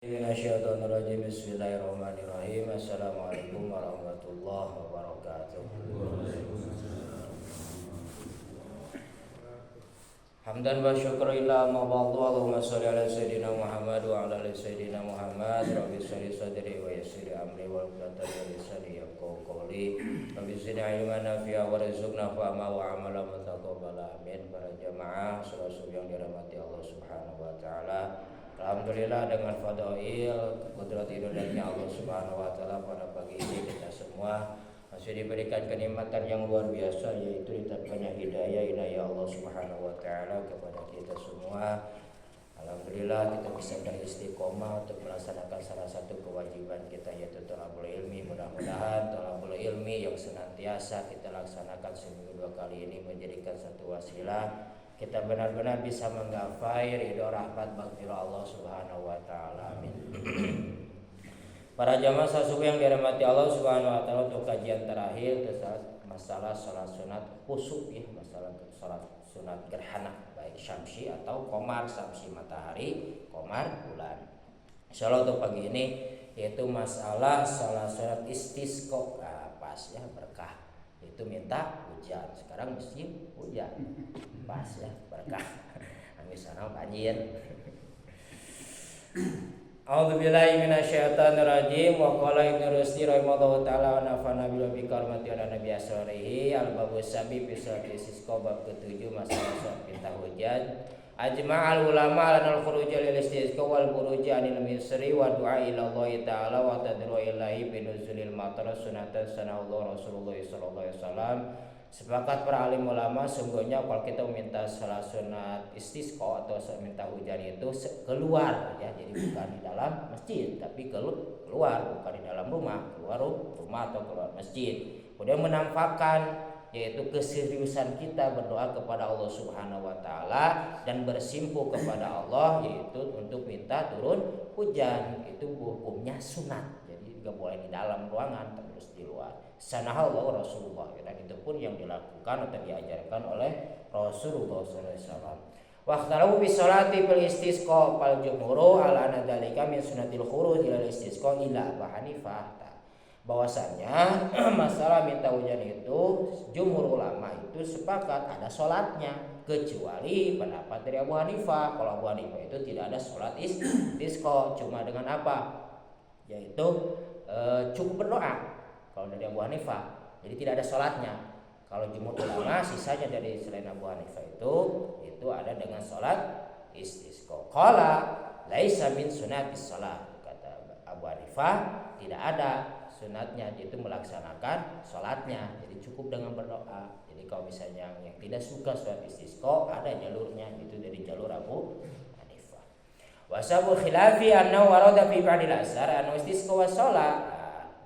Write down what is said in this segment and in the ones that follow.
Minasyaitonirrajim. Bismillahirrahmanirrahim. Assalamualaikum warahmatullahi wabarakatuh. Hamdan wa syukurillah ma ba'du. Allahumma sholli ala sayyidina Muhammad wa ala ali sayyidina Muhammad. Rabbi shrah sadri wa yassir amri wa hlul 'uqdatam min lisani yafqahu qawli. Rabbi zidni ilman nafi'a warzuqna fahma wa amalan mutaqabbala. Amin. Para jamaah salat yang dirahmati Allah Subhanahu wa taala. Alhamdulillah dengan fadail kudrat ilahnya Allah Subhanahu wa taala pada pagi ini kita semua masih diberikan kenikmatan yang luar biasa, yaitu ditampaknya hidayah Allah Subhanahu wa taala kepada kita semua. Alhamdulillah kita bisa beristiqomah untuk melaksanakan salah satu kewajiban kita, yaitu thalabul ilmi. Mudah-mudahan thalabul ilmi yang senantiasa kita laksanakan seminggu 2 kali ini menjadikan satu wasilah kita benar-benar bisa menggapai ridho rahmat maghfirah Allah Subhanahu wa taala. Amin. Para jamaah sasubuh yang dirahmati Allah Subhanahu wa taala, untuk kajian terakhir tentang masalah salat sunat khusuf ya, masalah salat sunat gerhana baik syamsi atau qamar, syamsi matahari, qamar bulan. Insyaallah untuk pagi ini yaitu masalah salat sunat istisqa. Pas ya, berkah itu minta hujan. Sekarang musim hujan, pas ya, berkah. Amin sareng banjir. A'udzubillahi minasyaitonirrajim. Wa qala Ibnu Rusdi rahimahullahu taala wa nafa'ana bil karmati ala nabi asrarihi al-babu sabi fi salati istisqa bab ke-7 masalah salat minta hujan. Ajma'al ulama lanal khuruj lil istisqa wal buruj anil misri wa du'a ila Allah taala wa tadru ilahi bi nuzulil matar sunatan sanallahu Rasulullah sallallahu alaihi wasallam. Sepakat para alim ulama sungguhnya kalau kita meminta salat sunat istisqa atau minta hujan itu keluar ya, jadi bukan di dalam masjid tapi keluar, bukan di dalam rumah, keluar rumah atau keluar masjid. Kemudian menampakkan yaitu keseriusan kita berdoa kepada Allah Subhanahu wa taala dan bersimpuh kepada Allah, yaitu untuk minta turun hujan. Itu hukumnya sunat, jadi tidak boleh di dalam ruangan, terus di luar. Sanahullah Rasulullah, dan itu pun yang dilakukan atau diajarkan oleh Rasulullah SAW. Waqtalu bi sholati bil istisqa fal jumhuru ala anna dzalika min sunnatil khuruj ila istisqa ila Abu Hanifah. Bahwasanya masalah minta hujan itu jumhur ulama itu sepakat ada sholatnya, kecuali pendapat dari Abu Hanifah. Kalau Abu Hanifah itu tidak ada sholat istisqa, cuma dengan apa? Yaitu cukup berdoa. Kalau dari Abu Hanifah, jadi tidak ada sholatnya. Kalau jumhur ulama sisanya dari selain Abu Hanifah itu ada dengan sholat istisqa. Qala laisa min sunatis sholat, kata Abu Hanifah tidak ada sunatnya, yaitu melaksanakan sholatnya, jadi cukup dengan berdoa. Jadi kalau misalnya yang tidak suka sholat istisqa, ada jalurnya, itu dari jalur Abu Hanifah. Wasabu khilafi anna warada fi ba'dil asar anu istisqa wa sholat.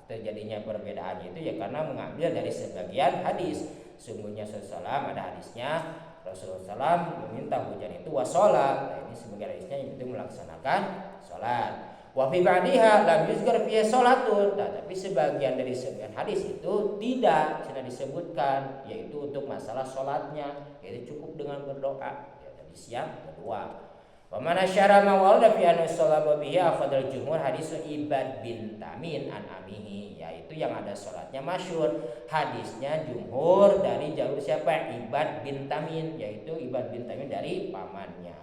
Terjadinya perbedaannya itu ya karena mengambil dari sebagian hadis. Sungguhnya Rasulullah ada hadisnya Rasulullah SAW meminta hujan itu wa sholat. Nah, ini sebagian hadisnya itu melaksanakan sholat. Wa fi ba'diha lam yuzkar fi sholatul. Tapi sebagian dari sebagian hadis itu tidak disebutkan, yaitu untuk masalah sholatnya, yaitu cukup dengan berdoa. Ya, hadis yang kedua. Wa man asyara ma warada fi anna sholata bihi akhadul jumhur hadis Ibad bin Tamin an amihi, yaitu yang ada sholatnya masyhur. Hadisnya jumhur dari jalur siapa? Ibad bin Tamin, yaitu Ibad bin Tamin dari pamannya.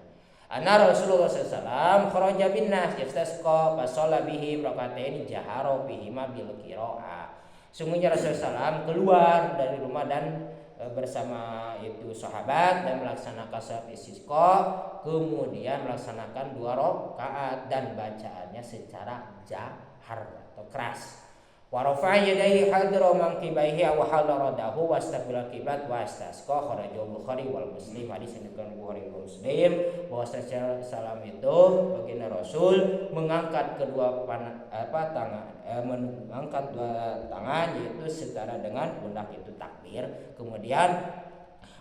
Anna Rasulullah SAW kharaja bin nas yastasqa fa shalla bihim rakaatain jahara bihima bil qiraah. Sungguhnya Rasulullah SAW keluar dari rumah dan bersama itu sahabat dan melaksanakan salat istisqa, kemudian melaksanakan 2 rakaat dan bacaannya secara jahar atau keras. Wa rafa'a yadayhi hadra manqibaihi wa halaradahu wastaqbala qiblat wa istasqa kharajahu Bukhari wal Muslim. Hadis yang diriwayatkan Bukhari dan Muslim bahwa salam itu baginda Rasul mengangkat kedua tangan, mengangkat 2 tangan yaitu setara dengan pundak, itu takbir, kemudian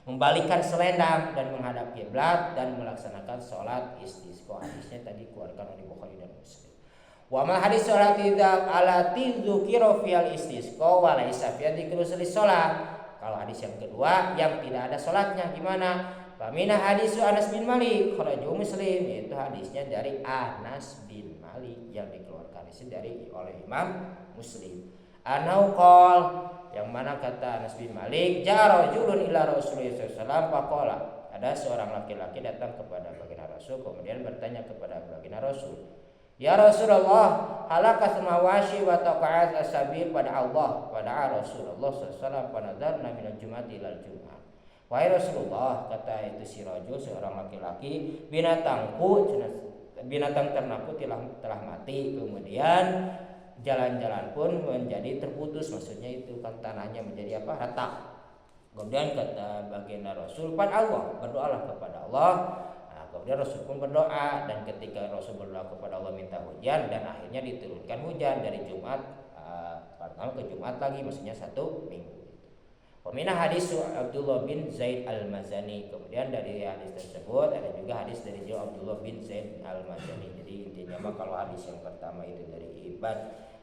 membalikkan selendang dan menghadap kiblat dan melaksanakan sholat istisqa. Hadisnya tadi dikeluarkan oleh Bukhari dan Muslim. Wa ma hadis sholati alati dzukira fil istisqa wa laisa fi dzikru sholat. Kalau hadis yang kedua yang tidak ada sholatnya gimana? Famina hadisu Anas bin Malik kharajahu Muslim, yaitu hadisnya dari Anas bin Malik. Malik yang dikeluarkan dari oleh Imam Muslim. Anau qol, yang mana kata Anas bin Malik, ja rajulun ila Rasulullah sallallahu alaihi wasallam faqala, ada seorang laki-laki datang kepada baginda Rasul kemudian bertanya kepada baginda Rasul, ya Rasulullah, halakat mawashi wa taqa'at asabil pada Allah, pada Rasulullah sallallahu alaihi wasallam panadzarna minal jum'ati ilal jum'ah. Wahai Rasulullah, kata itu si rajul, seorang laki-laki, binatang ternakku telah mati, kemudian jalan-jalan pun menjadi terputus, maksudnya itu kan tanahnya menjadi retak. Kemudian kata baginda Rasul, pada Allah, berdoalah kepada Allah. Nah, kemudian Rasul pun berdoa, dan ketika Rasul berdoa kepada Allah minta hujan, dan akhirnya diturunkan hujan dari Jumat pertama ke Jumat lagi, maksudnya 1 minggu. Peminah hadis Abdullah bin Zaid al-Mazani. Kemudian dari hadis tersebut ada juga hadis dari Abdullah bin Zaid al-Mazani. Jadi intinya kalau hadis yang pertama itu dari Ibad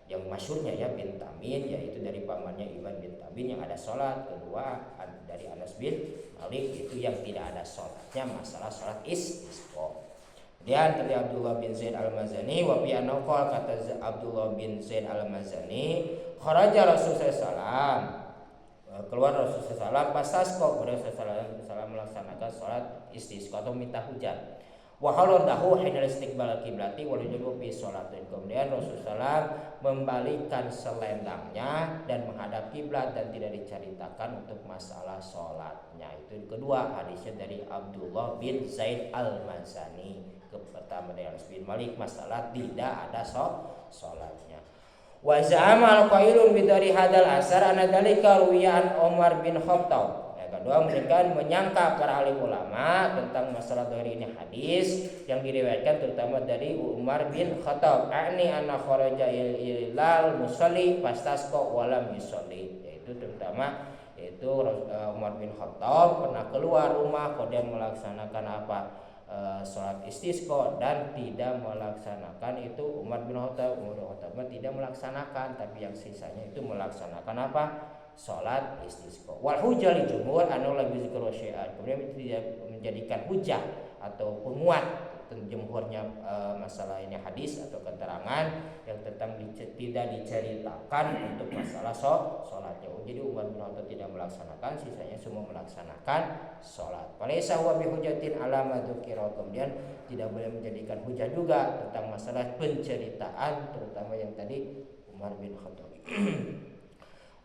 yang masyhurnya bin Tamin, yaitu dari pamannya Ibad bin Tamin yang ada sholat. Kedua dari Anas bin Malik, itu yang tidak ada sholatnya, masalah sholat istisqa. Kemudian dari Abdullah bin Zaid al-Mazani, wa fi anqal, kata Abdullah bin Zaid al-Mazani, kharaja Rasulullah sallallahu, keluar Rasulullah SAW pastasqa, kemudian Rasulullah melaksanakan sholat istisqa atau minta hujan. Wa haladahu hina istiqbal kiblati wa yujibu fi sholatin. Kemudian Rasulullah membalikkan selendangnya dan menghadap kiblat dan tidak diceritakan untuk masalah sholatnya. Itu kedua hadisnya dari Abdullah bin Zaid al-Mazani. Pertama dari Anas bin Malik, masalah tidak ada sholatnya. Wa za'ama al-qailun bidari hadal asar anna dzalika ruwiyan Umar bin Khattab. Yang kedua, mereka menyangka para alim ulama tentang masalah dari ini hadis yang diriwayatkan terutama dari Umar bin Khattab, ani anna kharaja ilal musalli fastasqa wa lam yusalli, yaitu terutama itu Umar bin Khattab pernah keluar rumah kemudian melaksanakan sholat istisqa dan tidak melaksanakan itu. Umar bin Khattab tidak melaksanakan, tapi yang sisanya itu melaksanakan sholat istisqa. Wal hujjah li jumhur anu la yuzkaru syai'an. Kemudian tidak menjadikan hujah atau penguat jumhurnya masalah ini hadis atau keterangan yang tentang tidak diceritakan untuk masalah sholatnya. Jadi Umar bin Khattab tidak melaksanakan, sisanya semua melaksanakan sholat. Falaisa huwa bihujatin ala ma dzukira. Kemudian tidak boleh menjadikan hujah juga tentang masalah penceritaan, terutama yang tadi Umar bin Khattab.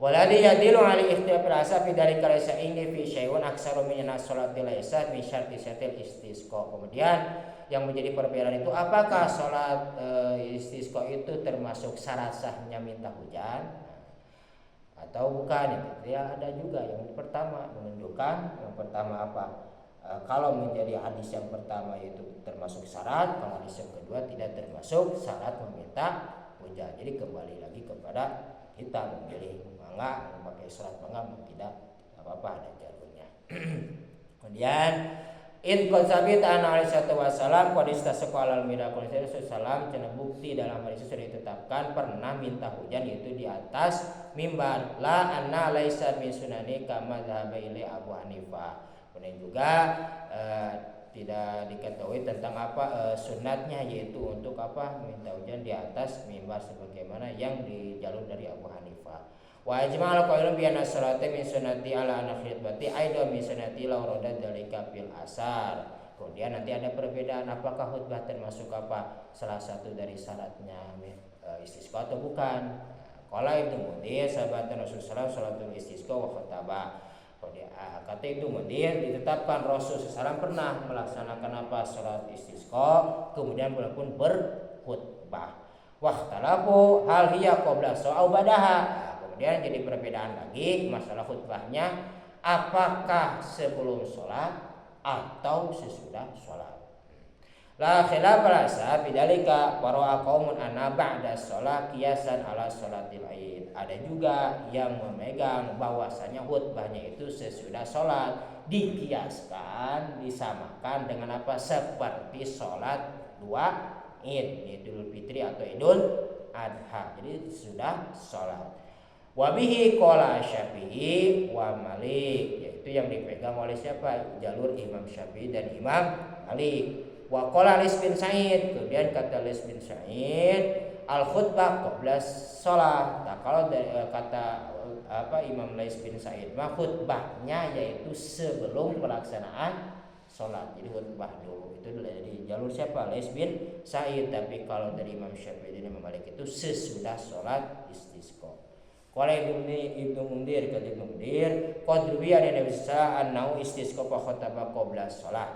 Waladi yadilu ali ikhtilaf al-asar fi dzalika laysa inni fi syai'un aktsaru min as-salati laysa min syarti syatil istisqa. Kemudian yang menjadi perbedaan itu, apakah sholat istisqa itu termasuk syarat sahnya minta hujan atau bukan? Itu ya ada juga yang pertama menunjukkan yang pertama kalau menjadi hadis yang pertama itu termasuk syarat, kalau hadis yang kedua tidak termasuk syarat meminta hujan. Jadi kembali lagi kepada kita memilih memakai surat tidak apa-apa, ada jalurnya. Kemudian in konsabit an alaihi wasallam qad istasqa al miracle sallam, cenah bukti dalam hadis sudah ditetapkan pernah minta hujan yaitu di atas mimbar, la anna laisa min sunani kama dzahaba ilai Abu Hanifah. Kemudian juga tidak diketahui tentang sunatnya, yaitu untuk minta hujan di atas mimbar sebagaimana yang di jalur dari Abu Hanifah. Wa ijma'al qailun bi anna salata min sunnati ala khutbati aidan min sunnati la urada dzalika fil asar. Kemudian nanti ada perbedaan apakah khutbah termasuk salah satu dari syaratnya istisqa atau bukan. Qala Ibnu Munzir sahabat Rasulullah salatul istisqa wa khataba. Kata itu Munzir ditetapkan Rasul SAW pernah melaksanakan salat istisqa kemudian pun berkhutbah. Wahtalafu hal hiya qabla au ba'daha. Kemudian jadi perbedaan lagi masalah khutbahnya, apakah sebelum sholat atau sesudah sholat. La khilaf rasa bidzalika wa qaumun anna ba'da sholat qiyasan ala sholatil id. Ada juga yang memegang bahwasanya khutbahnya itu sesudah sholat dikiaskan, disamakan dengan seperti sholat dua id, Idul Fitri atau Idul Adha. Jadi sudah sholat. Wabihi qala Syafi'i wa Malik, yaitu yang dipegang oleh siapa? Jalur Imam Syafi'i dan Imam Malik. Wa qala Lis bin Sa'id, kemudian kata Lis bin Sa'id, al khutbah qabla shalah. Nah, kalau dari, kata Imam Lais bin Sa'id mah khutbahnya yaitu sebelum pelaksanaan sholat. Jadi khutbah dulu. Itu dari jalur siapa? Lais bin Sa'id. Tapi kalau dari Imam Syafi'i dan Imam Malik itu sesudah sholat istisqa. Qala Ibnu Mundir kata Ibnu Mundir, qadruwiya Nabi sallallahu alaihi istisqa fa khataba qabla sholat.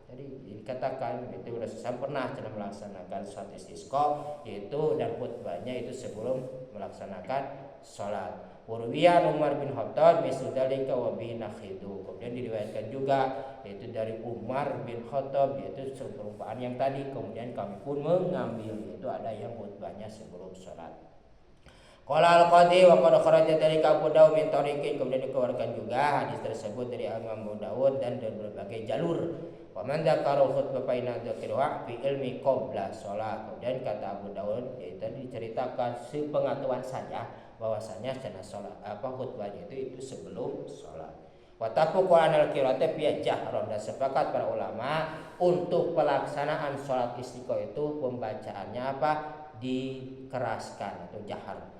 Jadi dikatakan itu Rasulullah pernah melaksanakan sholat istisqa yaitu dan khutbahnya itu sebelum melaksanakan sholat. Warwiya Umar bin Khattab misudalika wa bihi nakhidu. Kemudian diriwayatkan juga yaitu dari Umar bin Khattab yaitu perumpamaan yang tadi. Kemudian kami pun mengambil yaitu ada yang khutbahnya sebelum sholat. Qala al-Qadi wa qad kharaja dari Abu Dawud min tariqin, kemudian dikeluarkan juga hadis tersebut dari Imam Abu Dawud dan dari berbagai jalur. Wa man dzakara khutbah fa inna dzakira fi ilmi qabla shalah. Kemudian kata Abu Dawud yaitu diceritakan sepengetahuan saja bahwasanya cenah salat khutbahnya itu sebelum salat. Wa tafaqu anal qira'ati fi jahron, dan sepakat para ulama untuk pelaksanaan salat istisqa itu pembacaannya dikeraskan atau jahar.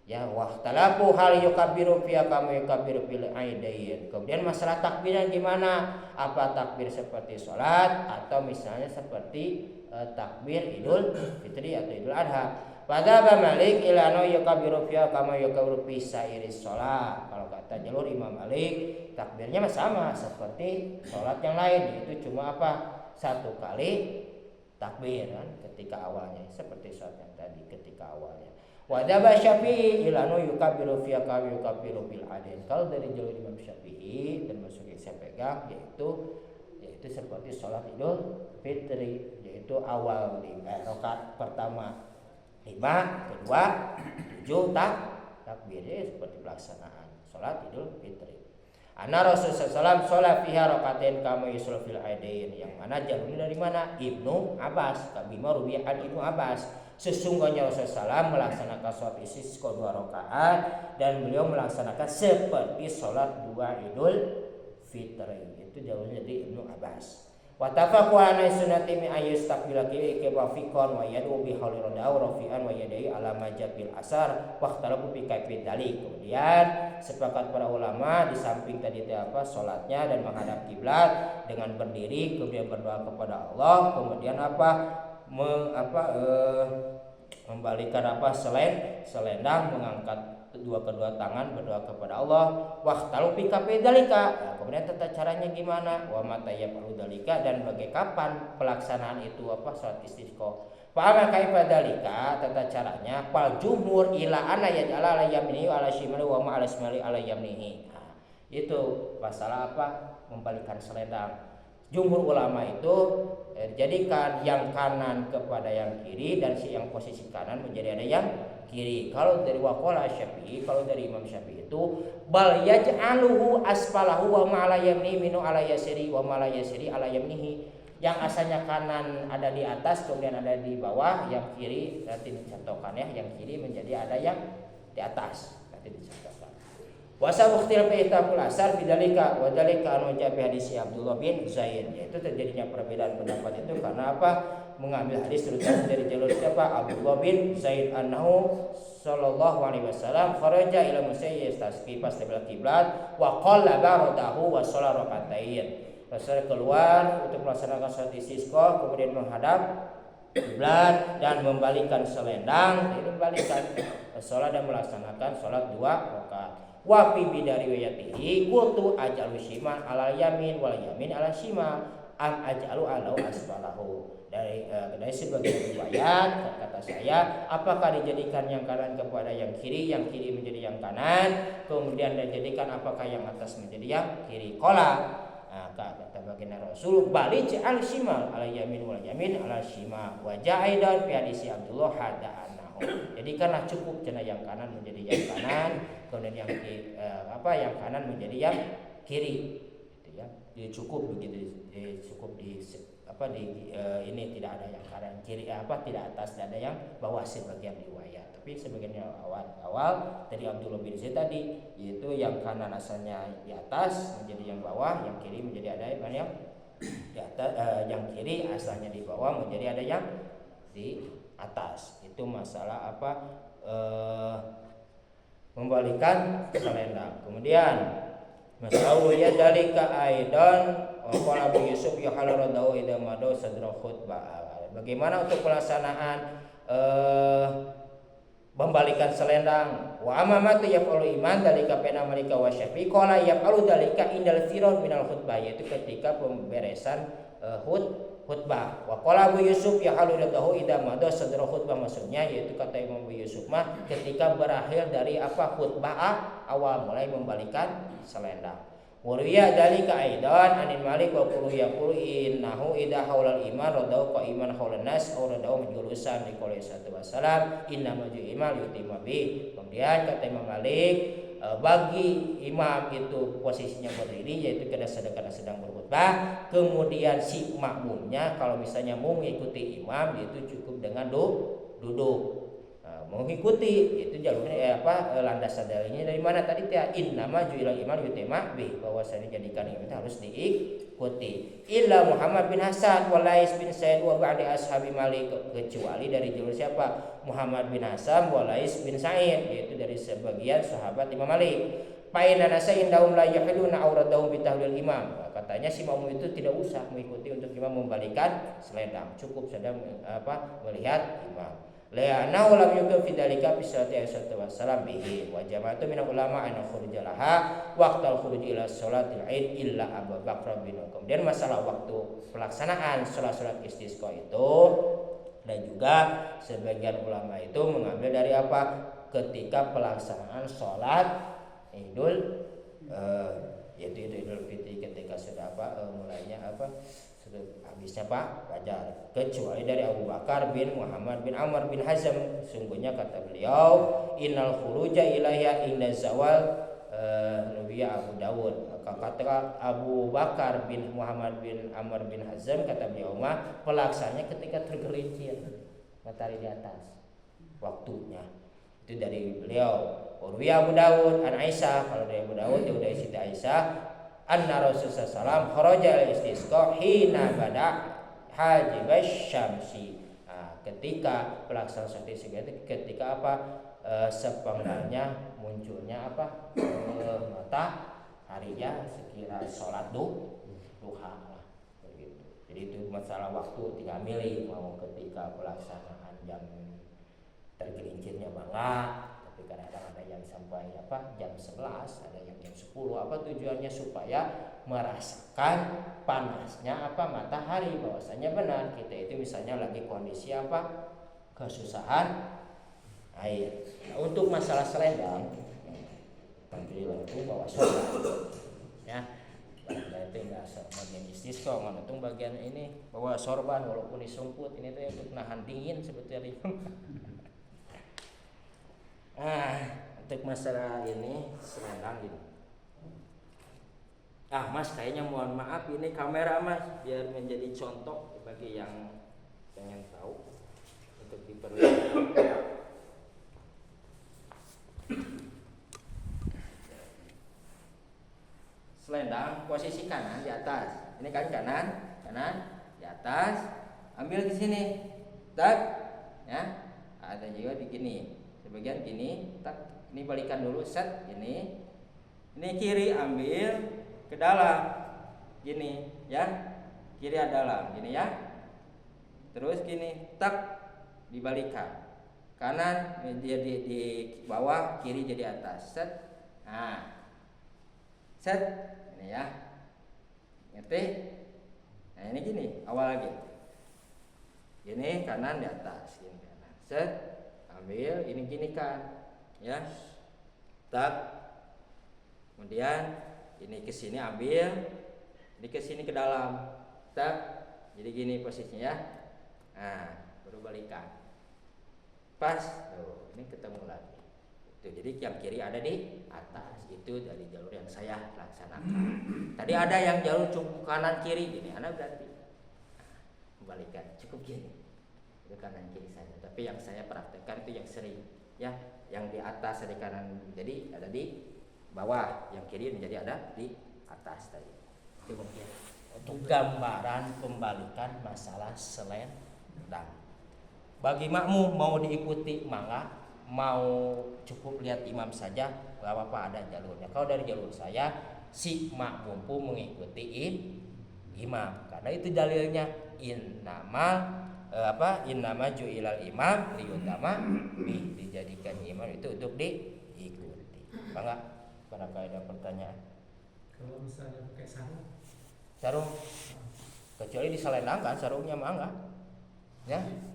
Ya, wahtalafu hal yukabbiru fi kama yukabbiru fil aidain. Kemudian masalah takbirnya gimana? Apa takbir seperti salat atau misalnya seperti takbir Idul Fitri atau Idul Adha? Pada Malik ilano yukabbiru fi kama yukabbiru fi sairis shalah. Kalau kata jalur Imam Malik, takbirnya sama seperti salat yang lain, yaitu cuma satu kali takbir kan ketika awalnya seperti salat yang tadi ketika awalnya. Wadaba Syafi'i ilano yukabbiru fi kama yukabbiru fil adain. Kalau dari jalur Imam Syafi'i termasuk yang saya pegang yaitu seperti salat Idul Fitri, yaitu awal di rakaat pertama 5, kedua 7 takbirnya seperti pelaksanaan salat Idul Fitri. Anna Rasulullah SAW sholat fiha rakatain kama yusul fil aidain, yang mana jalurnya dari mana? Ibnu Abbas. Kabima rubi'an Ibnu Abbas. Sesungguhnya Rasulullah SAW melaksanakan sholat istisqa 2 rakaat dan beliau melaksanakan seperti sholat 2 Idul Fitri. Itu jalurnya dari Ibnu Abbas. Wa tafaqu ala sunnati min ayyustaqbila kibla fiqan wa yadu bi hawli radau rafi'an wa yadai ala majabil asar wa ikhtalafu bi kaifi dalik. Kemudian sepakat para ulama di samping tadi salatnya dan menghadap kiblat dengan berdiri kemudian berdoa kepada Allah, kemudian membalikan selendang, mengangkat kedua tangan berdoa kepada Allah. Wahtalu pika pedalika. Kemudian tata caranya gimana? Wa mata yafalu dalika, dan bagai kapan pelaksanaan itu salat istisqa. Fa ama kaifa dalika, tata caranya fal jumhur ila anna yaj'ala ala yaminihi ala shimali wa ma ala shimali ala yaminihi. Itu masalah membalikan selendang. Jumhur ulama itu jadikan yang kanan kepada yang kiri dan yang posisi kanan menjadi ada yang kiri. Kalau dari waqala Syafi'i, kalau dari Imam Syafi'i itu bal yaj'aluhu asfalahu wa ma ala yamnihi minu ala yasiri wa ma ala yasiri ala yamnihi. Yang asalnya kanan ada di atas kemudian ada di bawah, yang kiri nanti dicontohkan ya, yang kiri menjadi ada yang di atas nanti dicontohkan. Wasa ikhtilaf ihtaful asar bidzalika wa dzalika anu jabi hadis Abdullah bin Zaid, yaitu terjadinya perbedaan pendapat itu karena mengambil hadis terutama dari jalur siapa? Abdullah bin Zaid annahu sallallahu alaihi wasallam kharaja ila musayyid tasqi pas kiblat wa qallaba radahu wa shalla rakaatain. Rasul keluar untuk melaksanakan salat istisqa, kemudian menghadap kiblat dan membalikkan selendang, itu membalikkan salat dan melaksanakan salat 2 rakaat. Wa fi bidari wayatihi qultu ajalu shimal ala yamin wal yamin ala shimal am ajalu ala asfalahu. Dari sebagian riwayat kata saya, apakah dijadikan yang kanan kepada yang kiri menjadi yang kanan, kemudian dijadikan apakah yang atas menjadi yang kiri? Qala, kata baginda Rasul, balik al shimal ala yamin wal yamin ala shimal wa ja'aidan fi hadis Abdullah hada. Jadi karena cukup cenah yang kanan menjadi yang kanan, kemudian yang kanan menjadi yang kiri, gitu ya. Jadi cukup begitu, cukup ini tidak ada yang kanan kiri tidak atas, tidak ada yang bawah sebagian riwayat. Tapi sebagian awal dari Abdullah bin Zaid tadi, yaitu yang kanan asalnya di atas menjadi yang bawah, yang kiri menjadi ada yang di atas, yang kiri asalnya di bawah menjadi ada yang di atas. Itu masalah apa? Membalikan selendang. Kemudian masalah ya dalika aidan qala Abu Yusuf ya halaradahu idza madu sadra khutbah. Bagaimana untuk pelaksanaan membalikan selendang? Wa amamatu yaf'alu iman dalika pena malika wa syafi qala yaf'alu dalika indal firon minal khutbah, yaitu ketika pemberesan khutbah. Wa qala Abu Yusuf ya haludatahu idza madha sadra khutbah, maksudnya yaitu kata Imam Abu Yusuf mah ketika berakhir dari apa khutbah awal mulai membalikan selendang. Wuriya dalika aidan anil Malik wa qulu yaqulu innahu idza haulal iman radau iman haulan nas aw radau majulusan di qouli sallallahu alaihi wasallam inna maju iman yutimma bi. Kemudian kata Imam Malik, bagi imam itu posisinya berdiri yaitu kadang sedang berkhutbah, kemudian si makmumnya kalau misalnya mau mengikuti imam yaitu cukup dengan duduk. Mengikuti itu jalurnya landasan dalilnya dari mana tadi teh innama ju'ilal iman yutimma bi, bahwasanya jadikan imam harus diikuti. Illa Muhammad bin Hasan wa Lais bin Sa'id wa ba'di ashabi Malik, kecuali dari jalur siapa? Muhammad bin Hasan wa Lais bin Sa'id, yaitu dari sebagian sahabat Imam Malik. Paina nasa indahum la yahiluna auradahum bitahlil imam. Katanya si makmum itu tidak usah mengikuti untuk imam membalikan selendang, cukup sedang melihat imam. La'annahu lam yukaf fi dzalika fi sallallahu wasallam bihi wa jama'atu min ulama an khurujalaha waqtal khuruj ila sholatil id illa Abu Bakar bin. Kemudian masalah waktu pelaksanaan salat istisqa itu, dan juga sebagian ulama itu mengambil dari apa? Ketika pelaksanaan sholat Idul yaitu Idul Fitri, ketika sudah mulainya habisnya fajar, kecuali dari Abu Bakar bin Muhammad bin Amr bin Hazm. Sungguhnya kata beliau innal khuruja ilaiha inda zawal Nubiya Abu Dawud. Maka kata Abu Bakar bin Muhammad bin Amr bin Hazm, kata beliau mah pelaksananya ketika tergelincir matahari di atas waktunya. Itu dari beliau. Urwiya Abu Dawud an Aisyah, kalau dari Abu Dawud ya udah Siti Aisyah anna Rasulullah sallallahu kharaja al-istisqa hina bada hajibasy syamsi. Ketika pelaksanaan sholat istisqa ketika sepenggalnya munculnya mataharinya sekira sholat duha begitu. Jadi itu masalah waktu tinggal milih mau ketika pelaksanaan jam tergelincirnya banget, tapi kadang-kadang ada yang sampai jam 11, ada yang jam 10. Tujuannya supaya merasakan panasnya matahari, bahwasanya benar kita itu misalnya lagi kondisi kesusahan air. Nah, untuk masalah selendang alhamdulillah itu bawa sorban ya. Itu enggak bagian istisqa, ngantung bagian ini bawa sorban walaupun disumput, ini tuh untuk nahan dingin sebetulnya. Untuk masalah ini selendang gitu. Mas kayaknya mohon maaf ini kamera mas, biar menjadi contoh bagi yang pengen tahu untuk diperlihatkan. Selendang posisi kanan di atas. Ini kan kanan di atas. Ambil di sini, tak, ya. Ada juga begini. Sebagian gini, tak, ini balikan dulu, set, ini kiri ambil ke dalam, gini, ya, kiri ada dalam, gini ya, terus gini, tak, dibalikan, kanan jadi di bawah, kiri jadi atas, set, set, ini ya, ngerti? Nah ini gini, awal lagi, gini kanan di atas, gini kanan, set. Ambil ini gini kan ya, tak, kemudian ini ke sini ambil, ini ke sini ke dalam, tak, jadi gini posisinya ya. Baru balikan pas tuh, ini ketemu lagi tuh, jadi yang kiri ada di atas. Itu dari jalur yang saya laksanakan. Tadi ada yang jalur cukup kanan kiri, gini anak berarti membalikan cukup gini, itu kanan kiri saja. Tapi yang saya praktekkan itu yang sering ya, yang di atas ada kanan jadi ada di bawah, yang kiri menjadi ada di atas tadi. Itu mungkin untuk gambaran pembalikan masalah selendang. Bagi makmum mau diikuti mangga, mau cukup lihat imam saja nggak apa-apa, ada jalurnya. Kalau dari jalur saya, si makmum pun mengikuti imam, karena itu dalilnya innama ju'ilal imam liyutama bih, dijadikan imam itu untuk diikuti. Enggak? Barangkali ada pertanyaan. Kalau misalnya pakai sarung, kecuali diselendangkan sarungnya mah enggak.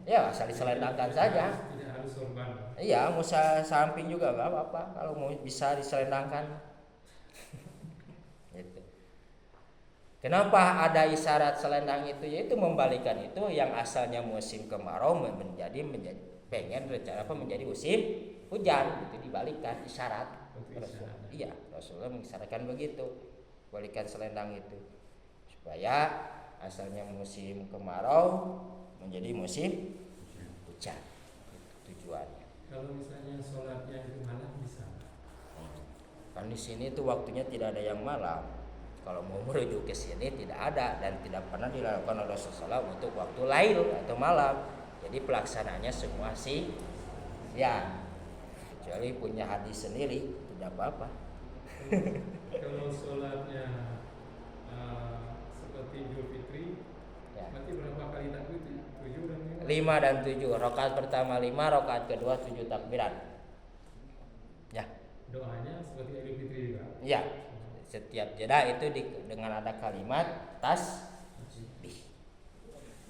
Ya asal diselendangkan saja. Tidak harus sorban. Iya, mau samping juga enggak apa-apa kalau mau bisa diselendangkan. Gitu. Kenapa ada isyarat selendang itu? Yaitu membalikan itu yang asalnya musim kemarau menjadi pengen rencana menjadi musim hujan, itu dibalikan isyarat. Iya, Rasulullah mengisyaratkan begitu, balikan selendang itu supaya asalnya musim kemarau menjadi musim hujan. Itu tujuannya. Kalau misalnya sholatnya itu malam bisa? Kan di sini tuh waktunya tidak ada yang malam. Kalau mau merujuk ke sini tidak ada dan tidak pernah dilakukan oleh Rasulullah untuk waktu lail atau malam. Jadi pelaksanaannya semua sih ya, kecuali punya hadis sendiri tidak apa-apa. Kalau sholatnya seperti Idul Fitri, ya. Berarti berapa kali takbir? 7 dan 5? 5 dan 7. Rakaat pertama 5, rakaat kedua 7 takbiran. Ya. Doanya seperti Idul Fitri juga. Ya. Setiap jeda itu dengan ada kalimat tasbih.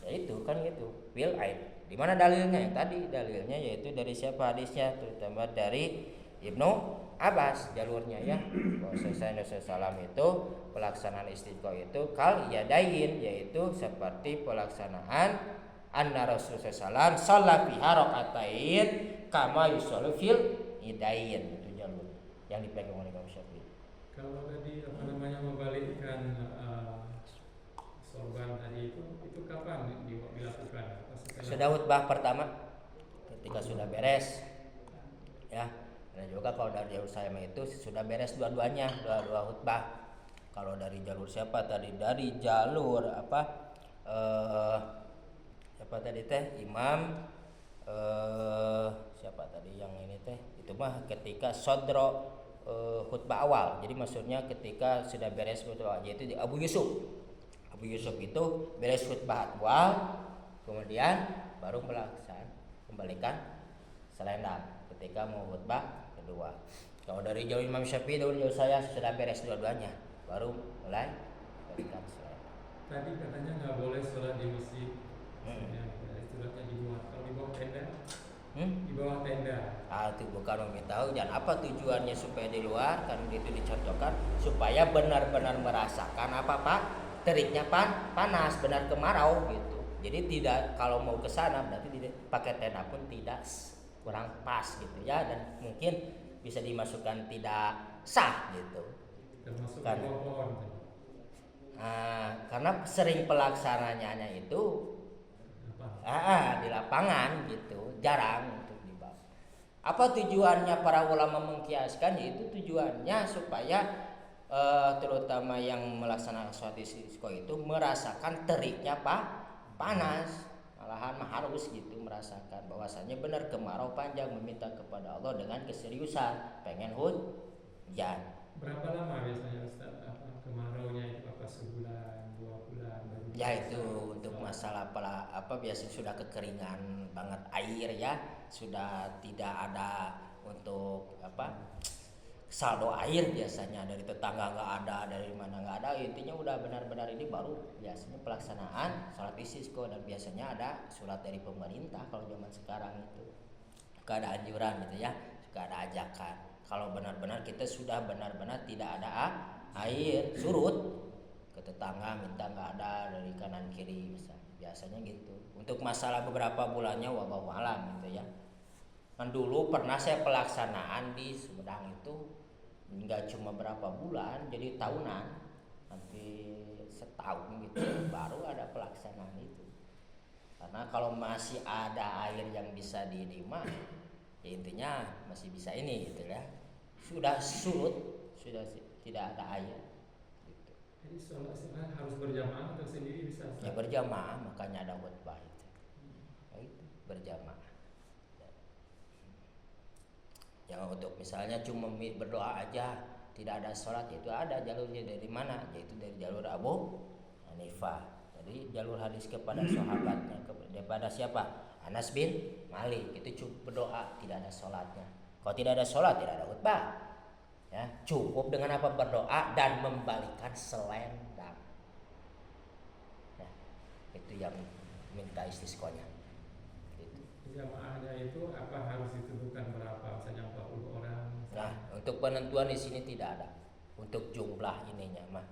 Ya itu kan gitu. Bil ain. Di mana dalilnya? Yang tadi dalilnya yaitu dari siapa hadisnya? Terutama dari Ibnu Abbas jalurnya ya. Bahwasanya Rasulullah itu pelaksanaan istisqa itu kal yadain, yaitu seperti pelaksanaan anna Rasulullah sallallahu shalla fi rakaatain kama yusallu fil idain. Itu jalur yang dipegang oleh Imam Syafi'i. Kalau tadi membalikkan sorban tadi itu kapan dilakukan? Sudah khutbah pertama, ketika sudah beres ya. Dan juga kalau dari jalur saya itu sudah beres dua-duanya, dua khutbah. Kalau dari jalur siapa tadi? Dari jalur siapa tadi teh? Imam siapa tadi yang ini teh? Itu mah ketika sodro khutbah awal. Jadi maksudnya ketika sudah beres khutbah, yaitu di Abu Yusuf. Abu Yusuf itu beres khutbah awal, kemudian baru kembalikan selendang ketika mau khutbah kedua. Kalau dari jalur Imam Syafi'i, dari jalur saya sudah beres dua-duanya, baru mulai kembalikan selendang. Tadi katanya nggak boleh sholat di masjid. Istilahnya di luar. Kalau di bawah tenda? Di bawah tenda. Itu bukan meminta hujan. Apa tujuannya supaya di luar? Kan itu dicocokkan supaya benar-benar merasakan apa Pak? Teriknya panas, benar kemarau gitu. Jadi tidak, kalau mau ke sana berarti tidak pakai tenda pun tidak kurang pas gitu ya, dan mungkin bisa dimasukkan tidak sah gitu. Termasuk di bawah pohon. Karena sering pelaksananya itu di lapangan gitu, jarang untuk dibawa. Apa tujuannya para ulama mengkiaskan? Yaitu tujuannya supaya terutama yang melaksanakan sholat istisqa itu merasakan teriknya panas, malahan harus gitu merasakan bahwasanya benar kemarau panjang, meminta kepada Allah dengan keseriusan pengen hujan. Berapa lama biasanya Ustaz kemaraunya itu? Apa sebulan, 2 bulan? Ya itu untuk masalah biasanya sudah kekeringan banget air ya, sudah tidak ada untuk saldo air, biasanya dari tetangga nggak ada, dari mana nggak ada, intinya udah benar-benar ini baru biasanya pelaksanaan sholat istisqa, dan biasanya ada surat dari pemerintah. Kalau zaman sekarang itu suka ada anjuran gitu ya, suka ada ajakan. Kalau benar-benar kita sudah benar-benar tidak ada air, surut ke tetangga minta, nggak ada dari kanan kiri biasanya gitu. Untuk masalah beberapa bulannya wallahu alam gitu ya. Kan dulu pernah saya pelaksanaan di Sumedang itu nggak cuma berapa bulan, jadi tahunan, hampir setahun gitu baru ada pelaksanaan itu. Karena kalau masih ada air yang bisa diterima, ya intinya masih bisa ini gitu ya. Sudah surut, sudah tidak ada air gitu. Jadi sholat harus berjamaah atau sendiri bisa? Ya berjamaah, makanya ada khutbah itu. Itu berjamaah. Jangan untuk misalnya cuma berdoa aja, tidak ada sholat, itu ada jalurnya dari mana? Yaitu dari jalur Abu Hanifah. Jadi jalur hadis kepada sahabatnya, kepada siapa? Anas bin Malik. Itu cukup berdoa, tidak ada sholatnya. Kalau tidak ada sholat, tidak ada khutbah. Ya, cukup dengan apa? Berdoa dan membalikan selendang. Ya, itu yang minta istisqonya. Jamaahnya itu apa harus ditentukan berapa? Misalnya 40 orang. Nah, untuk penentuan di sini tidak ada. Untuk jumlah ininya mah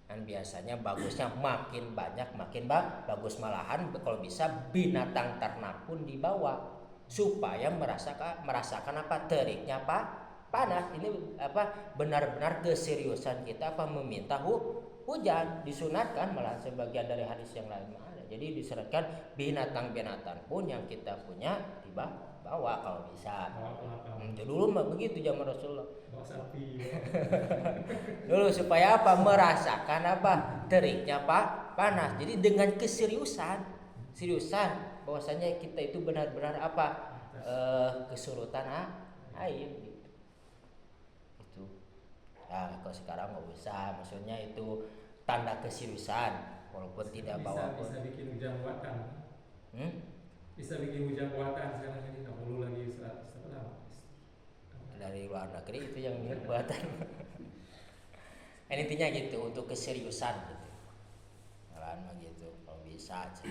kan biasanya bagusnya makin banyak makin bagus, malahan kalau bisa binatang ternak pun dibawa supaya merasakan apa teriknya apa panas. Ini apa benar-benar keseriusan kita apa meminta hujan. Disunatkan malah sebagian dari hadis yang lain ada. Jadi disyaratkan binatang-binatang pun yang kita punya dibawa kalau bisa. Dulu mah begitu zaman Rasulullah. Bawa sapi. Dulu supaya apa? Merasakan apa? Teriknya panas. Jadi dengan keseriusan bahwasanya kita itu benar-benar apa? Kesurutan air gitu. Itu. Nah, kalau sekarang nggak usah, maksudnya itu tanda keseriusan walaupun tidak bawa pun. Bisa bikin hujan buatan. Bisa bikin hujan buatan sekarang ini nggak perlu lagi setelah dari luar negeri itu yang buatan. Intinya gitu untuk keseriusan gitu. Jalan begitu kalau bisa aja.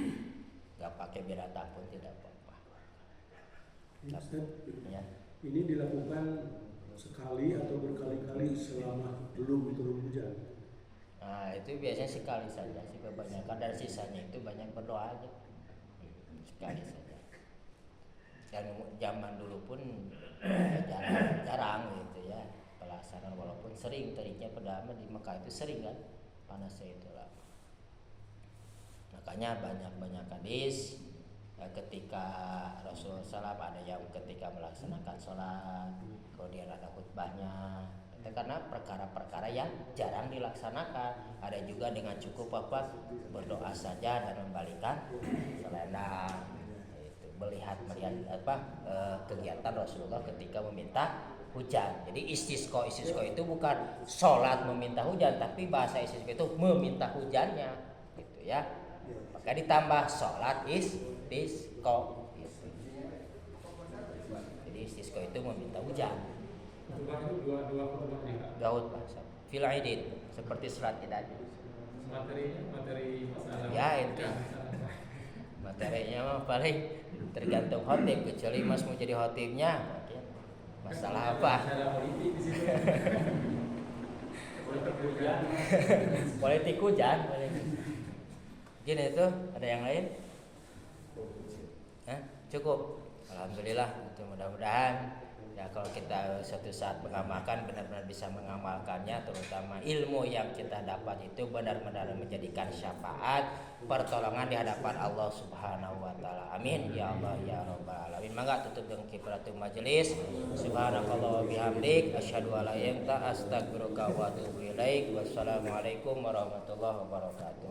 Nggak pakai binatang pun tidak apa-apa. Ya. Ini dilakukan sekali atau berkali-kali selama belum turun hujan. Nah itu biasanya sekali saja sih kebanyakan, dan sisanya itu banyak berdoa aja sekali saja. Dan zaman dulu pun jarang gitu ya pelaksanaan, walaupun sering teriknya pada di Mekah itu sering kan panasnya itu lah. Makanya banyak hadis ketika Rasulullah SAW ada yang ketika melaksanakan sholat kemudian ada khutbahnya. Karena perkara-perkara yang jarang dilaksanakan. Ada juga dengan cukup apa berdoa saja dan membalikan selendang. Itu melihat apa kegiatan Rasulullah ketika meminta hujan. Jadi istisqo itu bukan sholat meminta hujan, tapi bahasa istisqo itu meminta hujannya, gitu ya. Maka ditambah sholat istisqo. Gitu. Jadi istisqo itu meminta hujan. khutbah itu dua khutbah juga. Daud bahasa fil aidin seperti surat Id. Materi masalah. Ya itu. Materinya mah paling tergantung khotib, kecuali Mas mau jadi khotibnya masalah apa? Masalah politik di situ. Politik hujan. Gini itu ada yang lain? Cukup. Alhamdulillah. Itu mudah-mudahan ya kalau kita suatu saat mengamalkan, benar-benar bisa mengamalkannya, terutama ilmu yang kita dapat itu benar-benar menjadikan syafaat pertolongan di hadapan Allah Subhanahu wa taala. Amin ya Allah ya rabbal alamin. Mangga tutup dengan kifaratul majelis. Subhanakallah wa bihamdik asyhadu an la ilaha illa anta astaghfiruka wa atubu ilaik. Wassalamualaikum warahmatullahi wabarakatuh.